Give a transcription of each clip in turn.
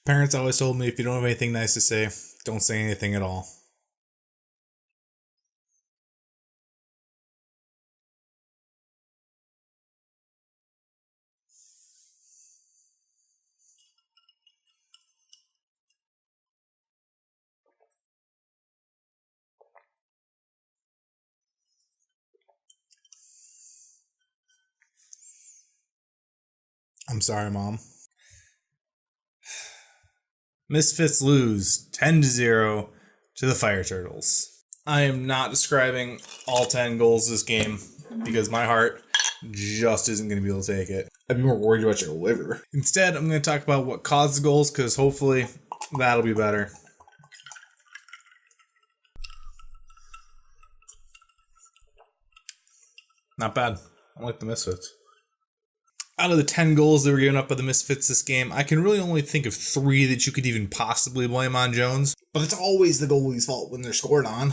Parents always told me if you don't have anything nice to say, don't say anything at all. I'm sorry, Mom. Misfits lose 10-0 to the Fire Turtles. I am not describing all 10 goals this game because my heart just isn't going to be able to take it. I'd be more worried about your liver. Instead, I'm going to talk about what caused the goals because hopefully that'll be better. Not bad. I like the Misfits. Out of the 10 goals that were given up by the Misfits this game, I can really only think of 3 that you could even possibly blame on Jones. But it's always the goalie's fault when they're scored on.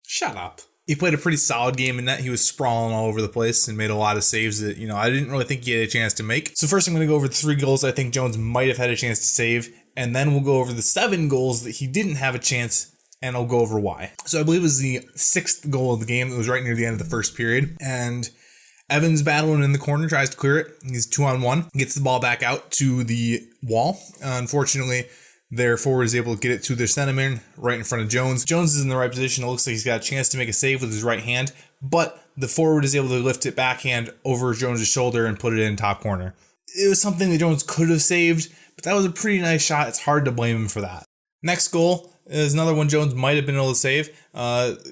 Shut up. He played a pretty solid game in that. He was sprawling all over the place and made a lot of saves that, I didn't really think he had a chance to make. So first I'm going to go over the 3 goals I think Jones might have had a chance to save. And then we'll go over the 7 goals that he didn't have a chance, and I'll go over why. So I believe it was the 6th goal of the game. It was right near the end of the first period. And Evans battling in the corner, tries to clear it. He's 2-on-1, gets the ball back out to the wall. Unfortunately, their forward is able to get it to their centerman right in front of Jones. Jones is in the right position. It looks like he's got a chance to make a save with his right hand, but the forward is able to lift it backhand over Jones' shoulder and put it in top corner. It was something that Jones could have saved, but that was a pretty nice shot. It's hard to blame him for that. Next goal is another one Jones might have been able to save.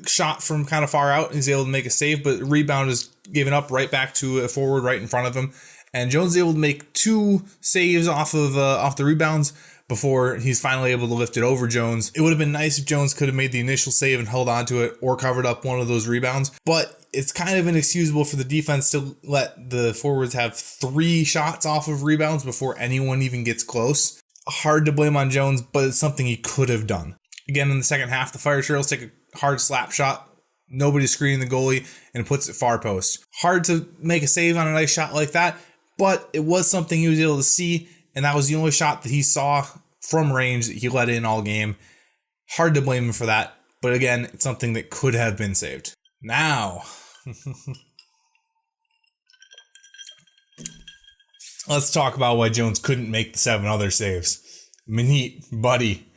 Shot from kind of far out. He's able to make a save, but the rebound is given up right back to a forward right in front of him. And Jones is able to make 2 saves off the rebounds before he's finally able to lift it over Jones. It would have been nice if Jones could have made the initial save and held on to it or covered up one of those rebounds. But it's kind of inexcusable for the defense to let the forwards have 3 shots off of rebounds before anyone even gets close. Hard to blame on Jones, but it's something he could have done. Again, in the second half, the Fire Turtles take a hard slap shot. Nobody's screening the goalie and puts it far post. Hard to make a save on a nice shot like that, but it was something he was able to see, and that was the only shot that he saw from range that he let in all game. Hard to blame him for that, but again, it's something that could have been saved. Now, let's talk about why Jones couldn't make the 7 other saves. Manit, buddy,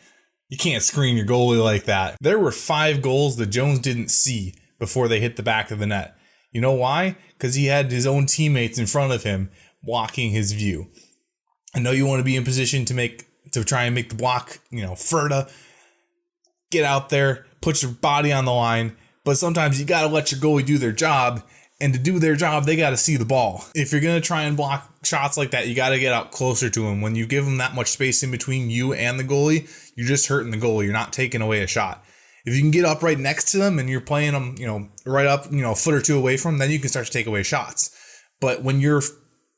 you can't screen your goalie like that. There were 5 goals that Jones didn't see before they hit the back of the net. You know why? Because he had his own teammates in front of him blocking his view. I know you want to be in position to try and make the block, further. Get out there, put your body on the line, but sometimes you got to let your goalie do their job. And to do their job, they got to see the ball. If you're going to try and block shots like that, you got to get out closer to him. When you give him that much space in between you and the goalie, you're just hurting the goalie. You're not taking away a shot. If you can get up right next to them and you're playing them, right up, a foot or 2 away from them, then you can start to take away shots. But when you're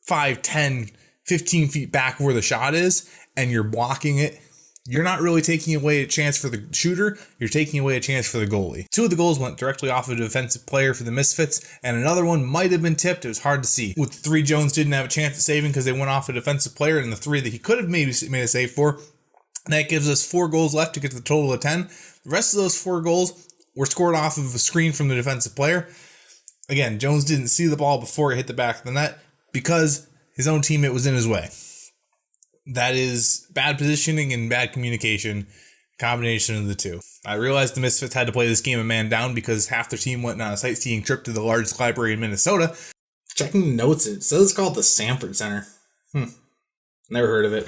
5, 10, 15 feet back where the shot is and you're blocking it, you're not really taking away a chance for the shooter. You're taking away a chance for the goalie. 2 of the goals went directly off of a defensive player for the Misfits, and another one might have been tipped. It was hard to see. With 3 Jones didn't have a chance at saving because they went off a defensive player, and the 3 that he could have maybe made a save for, that gives us 4 goals left to get to the total of 10. The rest of those 4 goals were scored off of a screen from the defensive player. Again, Jones didn't see the ball before it hit the back of the net because his own teammate was in his way. That is bad positioning and bad communication, combination of the 2. I realized the Misfits had to play this game a man down because half their team went on a sightseeing trip to the largest library in Minnesota. Checking the notes, it says it's called the Sanford Center. Never heard of it.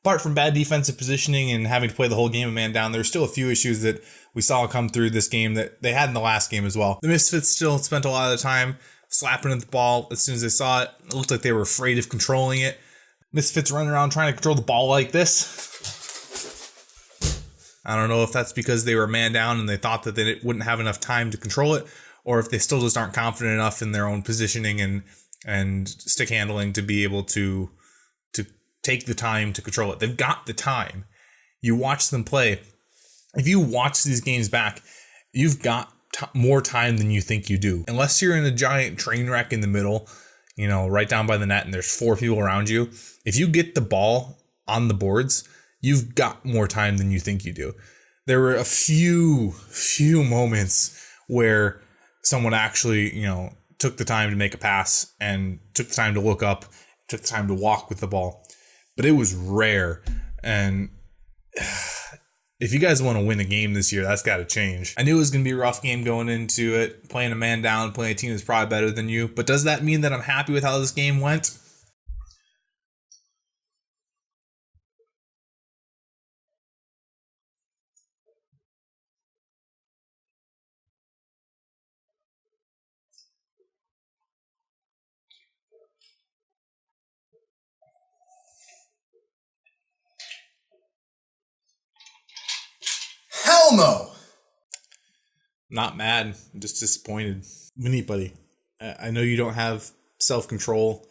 Apart from bad defensive positioning and having to play the whole game a man down, there's still a few issues that we saw come through this game that they had in the last game as well. The Misfits still spent a lot of the time slapping at the ball as soon as they saw it. It looked like they were afraid of controlling it. Misfits running around trying to control the ball like this. I don't know if that's because they were man down and they thought that they wouldn't have enough time to control it, or if they still just aren't confident enough in their own positioning and stick handling to be able to take the time to control it. They've got the time. You watch them play. If you watch these games back, you've got more time than you think you do. Unless you're in a giant train wreck in the middle, right down by the net and there's 4 people around you. If you get the ball on the boards, you've got more time than you think you do. There were a few moments where someone actually, took the time to make a pass and took the time to look up, took the time to walk with the ball. But it was rare. And if you guys want to win a game this year, that's got to change. I knew it was going to be a rough game going into it, playing a man down, playing a team that's probably better than you. But does that mean that I'm happy with how this game went? Hell no! Not mad, I'm just disappointed. Minute buddy, I know you don't have self-control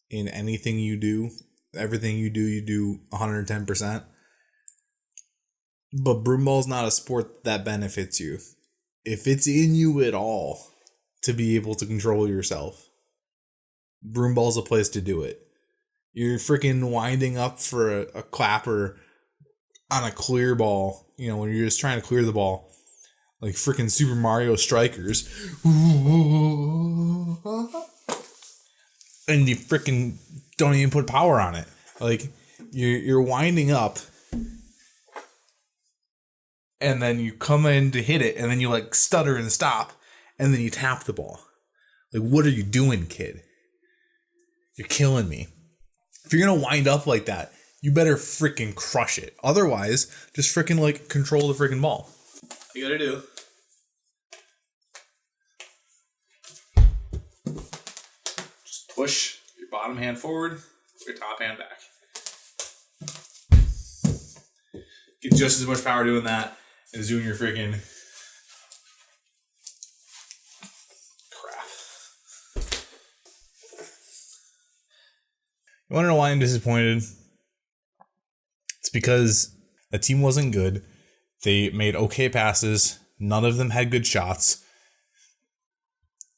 in anything you do. Everything you do 110%. But broomball's not a sport that benefits you. If it's in you at all to be able to control yourself, broomball's a place to do it. You're freaking winding up for a clapper on a clear ball, when you're just trying to clear the ball. Like freaking Super Mario Strikers. And you freaking don't even put power on it. Like, you're winding up, and then you come in to hit it, and then you like stutter and stop, and then you tap the ball. Like, what are you doing, kid? You're killing me. If you're gonna wind up like that, you better freaking crush it. Otherwise, just freaking like control the freaking ball. You gotta do. Just push your bottom hand forward, your top hand back. Get just as much power doing that as doing your freaking crap. You wanna know why I'm disappointed? It's because the team wasn't good. They made okay passes. None of them had good shots.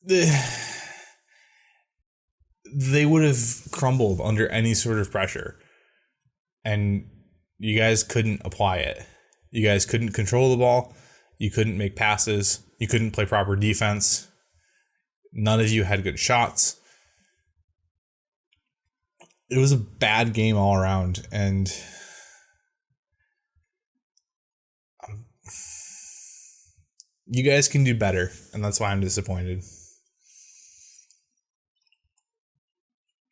They would have crumbled under any sort of pressure. And you guys couldn't apply it. You guys couldn't control the ball. You couldn't make passes. You couldn't play proper defense. None of you had good shots. It was a bad game all around, and you guys can do better, and that's why I'm disappointed.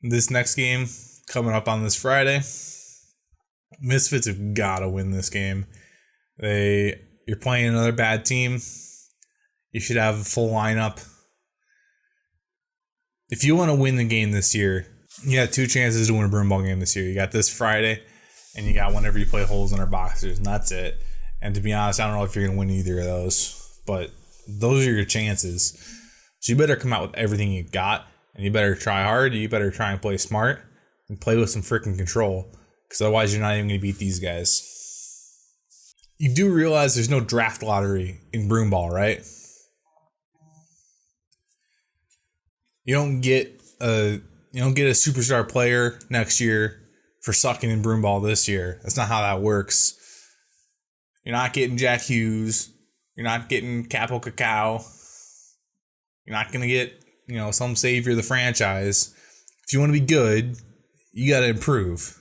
This next game coming up on this Friday, Misfits have got to win this game. You're playing another bad team. You should have a full lineup. If you want to win the game this year, you got 2 chances to win a broomball game this year. You got this Friday, and you got whenever you play holes in our boxers, and that's it. And to be honest, I don't know if you're going to win either of those. But those are your chances. So you better come out with everything you got, and you better try hard. You better try and play smart and play with some freaking control, because otherwise you're not even going to beat these guys. You do realize there's no draft lottery in broomball, right? You don't get a superstar player next year for sucking in broomball this year. That's not how that works. You're not getting Jack Hughes. You're not getting Capo Cacao. You're not going to get, some savior of the franchise. If you want to be good, you got to improve.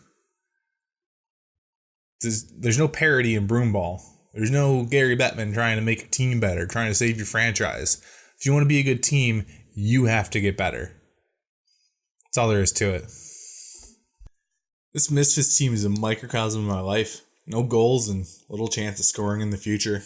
There's no parity in broomball. There's no Gary Bettman trying to make a team better, trying to save your franchise. If you want to be a good team, you have to get better. That's all there is to it. This Misfits team is a microcosm of my life. No goals and little chance of scoring in the future.